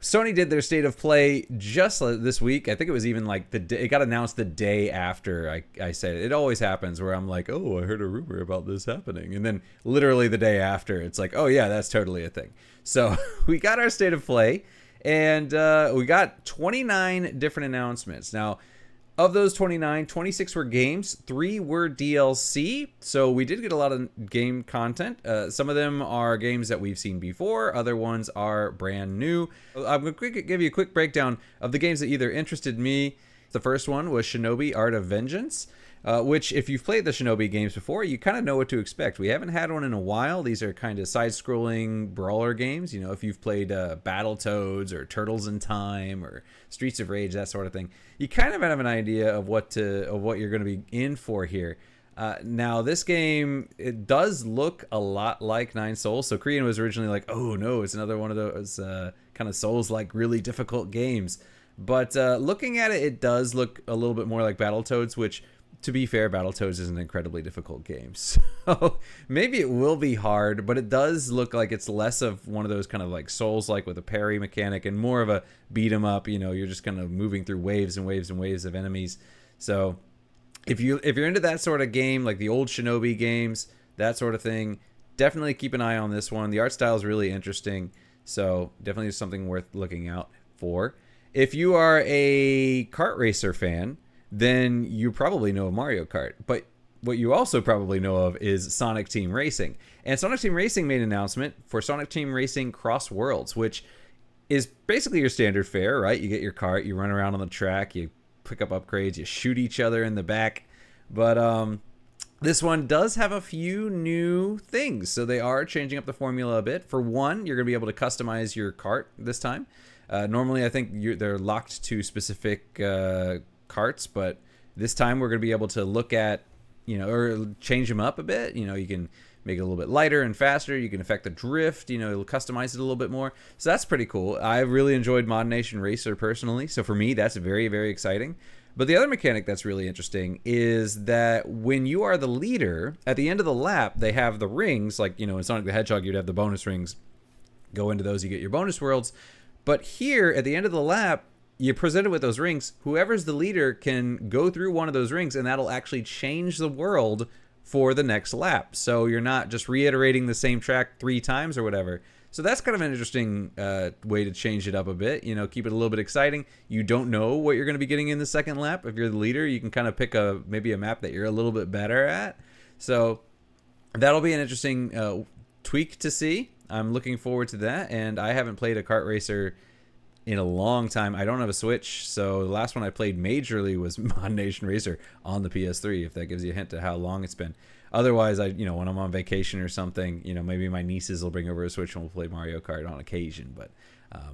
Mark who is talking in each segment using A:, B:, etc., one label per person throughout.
A: Sony did their state of play just this week. I think it was even like it got announced the day after I said it. It always happens where I'm like, oh, I heard a rumor about this happening. And then literally the day after, it's like, oh, yeah, that's totally a thing. So we got our state of play, and we got 29 different announcements. Now, of those 29, 26 were games, 3 were DLC, so we did get a lot of game content. Some of them are games that we've seen before, other ones are brand new. I'm going to give you a quick breakdown of the games that either interested me. The first one was Shinobi Art of Vengeance, which if you've played the Shinobi games before, you kind of know what to expect. We haven't had one in a while. These are kind of side-scrolling brawler games. You know, if you've played Battletoads or Turtles in Time or Streets of Rage, that sort of thing, you kind of have an idea of what you're going to be in for here. Now, this game, it does look a lot like Nine Souls. So Korean was originally like, oh no, it's another one of those kind of Souls-like really difficult games. But looking at it, it does look a little bit more like Battletoads, which, to be fair, Battletoads is an incredibly difficult game. So maybe it will be hard, but it does look like it's less of one of those kind of like Souls-like with a parry mechanic and more of a beat 'em up. You know, you're just kind of moving through waves and waves and waves of enemies. So if you're into that sort of game, like the old Shinobi games, that sort of thing, definitely keep an eye on this one. The art style is really interesting, so definitely something worth looking out for. If you are a kart racer fan, then you probably know of Mario Kart. But what you also probably know of is Sonic Team Racing. And Sonic Team Racing made an announcement for Sonic Team Racing Cross Worlds, which is basically your standard fare, right? You get your kart, you run around on the track, you pick up upgrades, you shoot each other in the back. But this one does have a few new things. So they are changing up the formula a bit. For one, you're going to be able to customize your kart this time. Normally, I think they're locked to specific carts, but this time we're going to be able to look at, or change them up a bit. You can make it a little bit lighter and faster. You can affect the drift, it'll customize it a little bit more. So that's pretty cool. I really enjoyed Mod Nation Racer personally. So for me, that's very, very exciting. But the other mechanic that's really interesting is that when you are the leader, at the end of the lap, they have the rings, like, in Sonic the Hedgehog, you'd have the bonus rings. Go into those, you get your bonus worlds. But here, at the end of the lap, you're presented with those rings. Whoever's the leader can go through one of those rings, and that'll actually change the world for the next lap. So you're not just reiterating the same track 3 times or whatever. So that's kind of an interesting way to change it up a bit. Keep it a little bit exciting. You don't know what you're going to be getting in the second lap. If you're the leader, you can kind of pick maybe a map that you're a little bit better at. So that'll be an interesting tweak to see. I'm looking forward to that, and I haven't played a kart racer in a long time. I don't have a Switch, so the last one I played majorly was Mod Nation Racer on the PS3, if that gives you a hint to how long it's been. Otherwise, when I'm on vacation or something, maybe my nieces will bring over a Switch and we'll play Mario Kart on occasion. But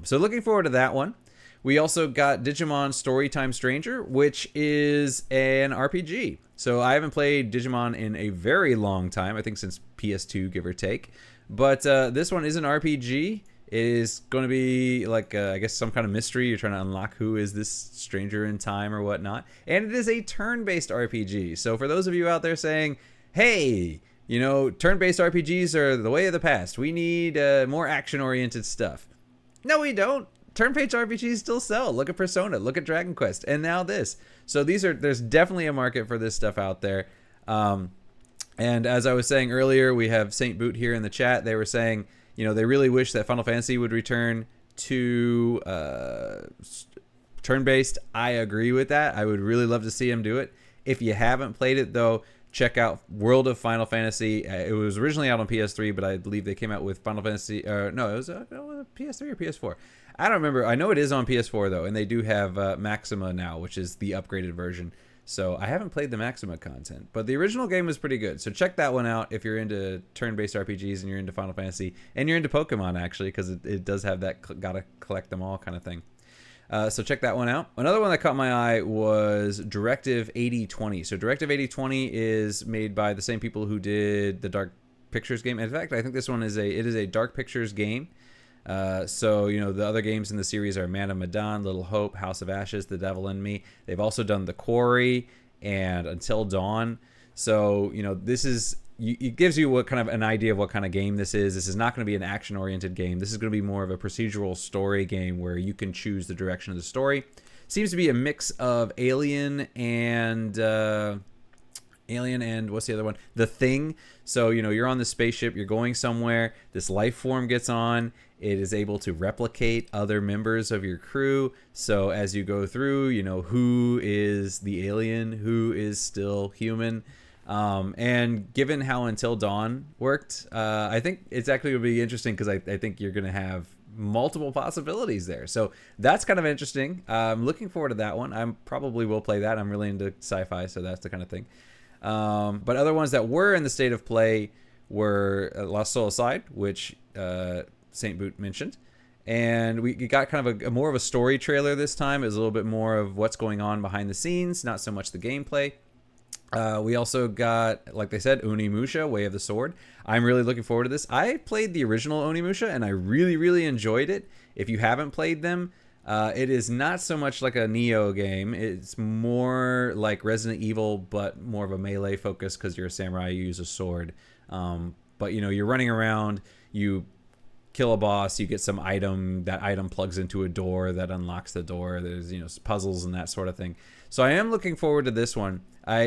A: so looking forward to that one. We also got Digimon Storytime Stranger, which is an RPG. So I haven't played Digimon in a very long time, I think since PS2, give or take. But this one is an RPG. It is going to be like, I guess, some kind of mystery. You're trying to unlock who is this stranger in time or whatnot. And it is a turn-based RPG. So for those of you out there saying, hey, turn-based RPGs are the way of the past. We need more action-oriented stuff. No, we don't. Turn-based RPGs still sell. Look at Persona. Look at Dragon Quest. And now this. So there's definitely a market for this stuff out there. And as I was saying earlier, we have Saint Boot here in the chat. They were saying, they really wish that Final Fantasy would return to turn-based. I agree with that. I would really love to see them do it. If you haven't played it, though, check out World of Final Fantasy. It was originally out on PS3, but I believe they came out with Final Fantasy. No, it was PS3 or PS4. I don't remember. I know it is on PS4, though, and they do have Maxima now, which is the upgraded version. So I haven't played the Maxima content, but the original game was pretty good. So check that one out if you're into turn-based RPGs and you're into Final Fantasy and you're into Pokemon, actually, because it does have that gotta collect them all kind of thing. So check that one out. Another one that caught my eye was Directive 8020. So Directive 8020 is made by the same people who did the Dark Pictures game. In fact, I think this one is a Dark Pictures game. So, the other games in the series are Man of Medan, Little Hope, House of Ashes, The Devil in Me. They've also done The Quarry and Until Dawn. So, this is it gives you what kind of an idea of what kind of game this is. This is not going to be an action-oriented game. This is going to be more of a procedural story game where you can choose the direction of the story. Seems to be a mix of Alien and what's the other one? The Thing. So, you're on the spaceship, you're going somewhere, this life form gets on, it is able to replicate other members of your crew. So as you go through, who is the alien, who is still human. And given how Until Dawn worked, I think it's actually going to be interesting because I think you're going to have multiple possibilities there. So that's kind of interesting. I'm looking forward to that one. I probably will play that. I'm really into sci-fi, so that's the kind of thing. But other ones that were in the state of play were Lost Soul Aside, which Saint Boot mentioned. And we got kind of a more of a story trailer this time. It was a little bit more of what's going on behind the scenes, not so much the gameplay. We also got, like they said, Onimusha, Way of the Sword. I'm really looking forward to this. I played the original Onimusha, and I really, really enjoyed it. If you haven't played them, it is not so much like a Neo game. It's more like Resident Evil, but more of a melee focus because you're a samurai, you use a sword. But, you're running around, you kill a boss, you get some item, that item plugs into a door that unlocks the door. There's, puzzles and that sort of thing. So I am looking forward to this one. I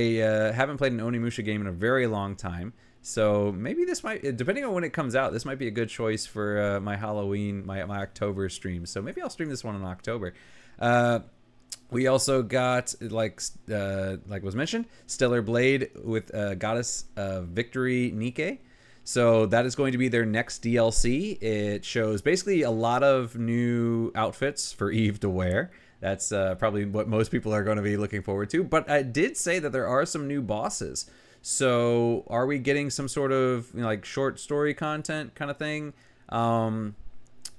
A: haven't played an Onimusha game in a very long time, so maybe this might, depending on when it comes out, this might be a good choice for my Halloween, my October stream. So maybe I'll stream this one in October. We also got, like was mentioned, Stellar Blade with Goddess of Victory Nike. So that is going to be their next DLC. It shows basically a lot of new outfits for Eve to wear. That's probably what most people are going to be looking forward to. But I did say that there are some new bosses. So are we getting some sort of like short story content kind of thing?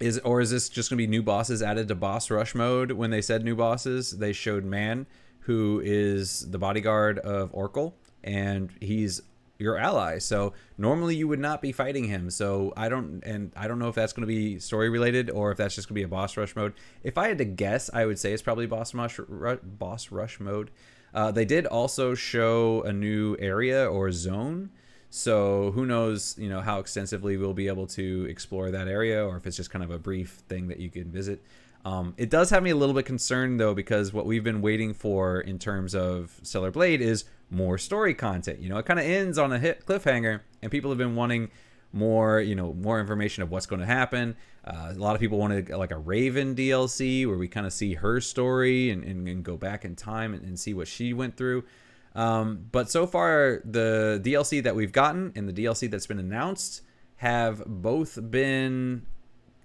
A: Is this just going to be new bosses added to boss rush mode? When they said new bosses, they showed Man, who is the bodyguard of Oracle, and he's your ally. So normally you would not be fighting him. So I don't know if that's going to be story related or if that's just going to be a boss rush mode. If I had to guess, I would say it's probably boss rush mode. They did also show a new area or zone. So who knows, how extensively we'll be able to explore that area, or if it's just kind of a brief thing that you can visit. It does have me a little bit concerned though, because what we've been waiting for in terms of Stellar Blade is more story content. It kind of ends on a hit cliffhanger, and people have been wanting more, more information of what's going to happen. A lot of people wanted like a Raven DLC where we kind of see her story and go back in time and see what she went through. But so far, the DLC that we've gotten and the DLC that's been announced have both been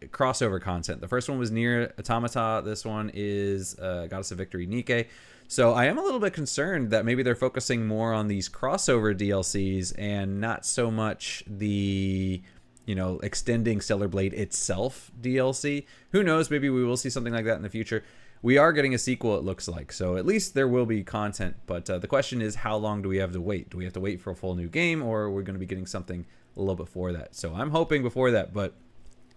A: crossover content. The first one was Nier Automata. This one is Goddess of Victory Nike. So I am a little bit concerned that maybe they're focusing more on these crossover DLCs and not so much the, extending Stellar Blade itself DLC. Who knows? Maybe we will see something like that in the future. We are getting a sequel, it looks like. So at least there will be content. But the question is, how long do we have to wait? Do we have to wait for a full new game, or are we going to be getting something a little before that? So I'm hoping before that, but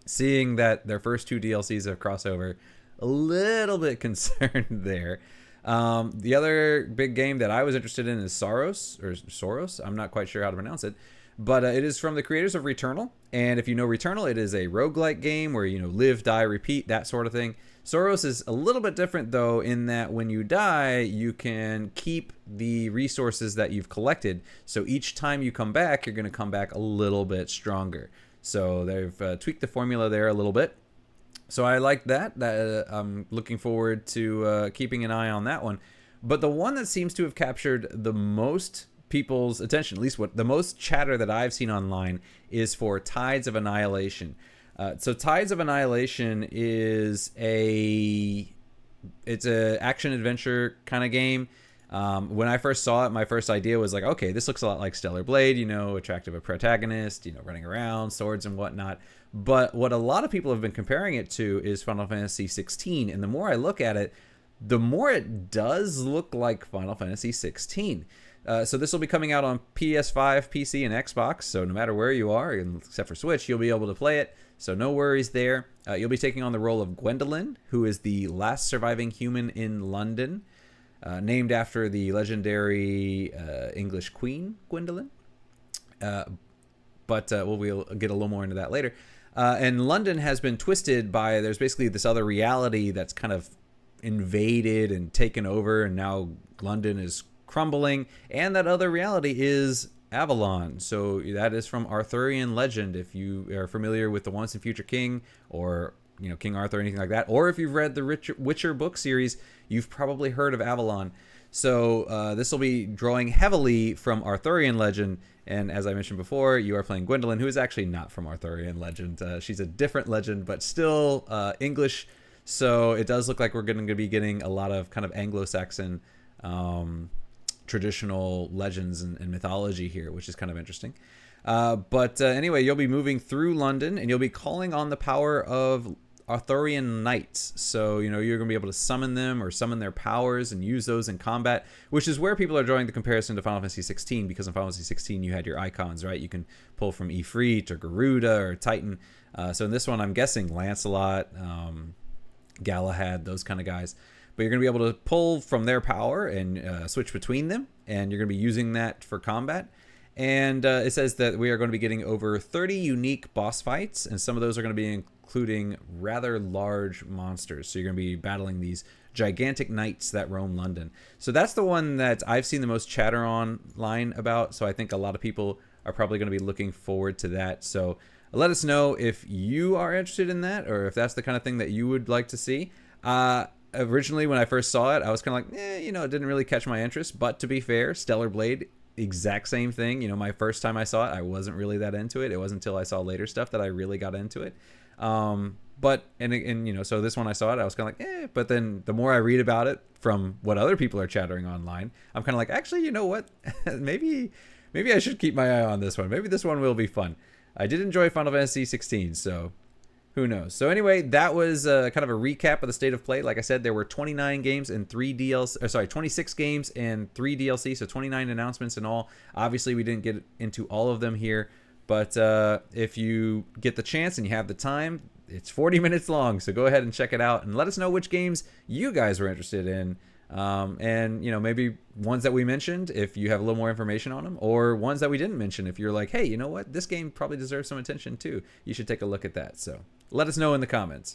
A: seeing that their first two DLCs have crossover, a little bit concerned there. The other big game that I was interested in is Soros. I'm not quite sure how to pronounce it, but it is from the creators of Returnal. And if you know Returnal, it is a roguelike game where, live, die, repeat, that sort of thing. Soros is a little bit different though, in that when you die, you can keep the resources that you've collected. So each time you come back, you're going to come back a little bit stronger. So they've tweaked the formula there a little bit. So I like that. I'm looking forward to keeping an eye on that one. But the one that seems to have captured the most people's attention, at least what the most chatter that I've seen online, is for Tides of Annihilation. So Tides of Annihilation is it's a action adventure kind of game. When I first saw it, my first idea was like, okay, this looks a lot like Stellar Blade, attractive a protagonist, running around, swords and whatnot. But what a lot of people have been comparing it to is Final Fantasy 16. And the more I look at it, the more it does look like Final Fantasy 16. So this will be coming out on PS5, PC, and Xbox. So no matter where you are, except for Switch, you'll be able to play it. So no worries there. You'll be taking on the role of Gwendolyn, who is the last surviving human in London, named after the legendary English queen, Gwendolyn. Uh, but we'll get a little more into that later. And London has been twisted by, there's basically this other reality that's kind of invaded and taken over, and now London is crumbling, and that other reality is Avalon. So that is from Arthurian legend. If you are familiar with the Once and Future King, or King Arthur, or anything like that, or if you've read the Witcher book series, you've probably heard of Avalon. So this will be drawing heavily from Arthurian legend. And as I mentioned before, you are playing Gwendolyn, who is actually not from Arthurian legend. She's a different legend, but still English. So it does look like we're going to be getting a lot of kind of Anglo-Saxon traditional legends and mythology here, which is kind of interesting. But anyway, you'll be moving through London, and you'll be calling on the power of Arthurian knights. So you're going to be able to summon them or summon their powers and use those in combat, which is where people are drawing the comparison to Final Fantasy 16, because in Final Fantasy 16 you had your icons, right? You can pull from Ifrit or Garuda or Titan. So in this one, I'm guessing Lancelot, Galahad, those kind of guys. But you're going to be able to pull from their power and switch between them, and you're going to be using that for combat. And it says that we are going to be getting over 30 unique boss fights, and some of those are going to be including rather large monsters. So you're going to be battling these gigantic knights that roam London. So that's the one that I've seen the most chatter online about. So I think a lot of people are probably going to be looking forward to that. So let us know if you are interested in that, or if that's the kind of thing that you would like to see. Originally, when I first saw it, I was kind of like, it didn't really catch my interest. But to be fair, Stellar Blade, exact same thing. My first time I saw it, I wasn't really that into it. It wasn't until I saw later stuff that I really got into it. But so this one I saw it, I was kind of like, but then the more I read about it from what other people are chattering online, I'm kind of like, actually, you know what? maybe I should keep my eye on this one. Maybe this one will be fun. I did enjoy Final Fantasy 16, so who knows? So anyway, that was kind of a recap of the state of play. Like I said, there were 29 games and 3 DLC, or sorry, 26 games and 3 DLC, so 29 announcements in all. Obviously, we didn't get into all of them here, but if you get the chance and you have the time, it's 40 minutes long, so go ahead and check it out and let us know which games you guys were interested in. And maybe ones that we mentioned, if you have a little more information on them, or ones that we didn't mention, if you're like, hey, you know what, this game probably deserves some attention too, you should take a look at that. So let us know in the comments.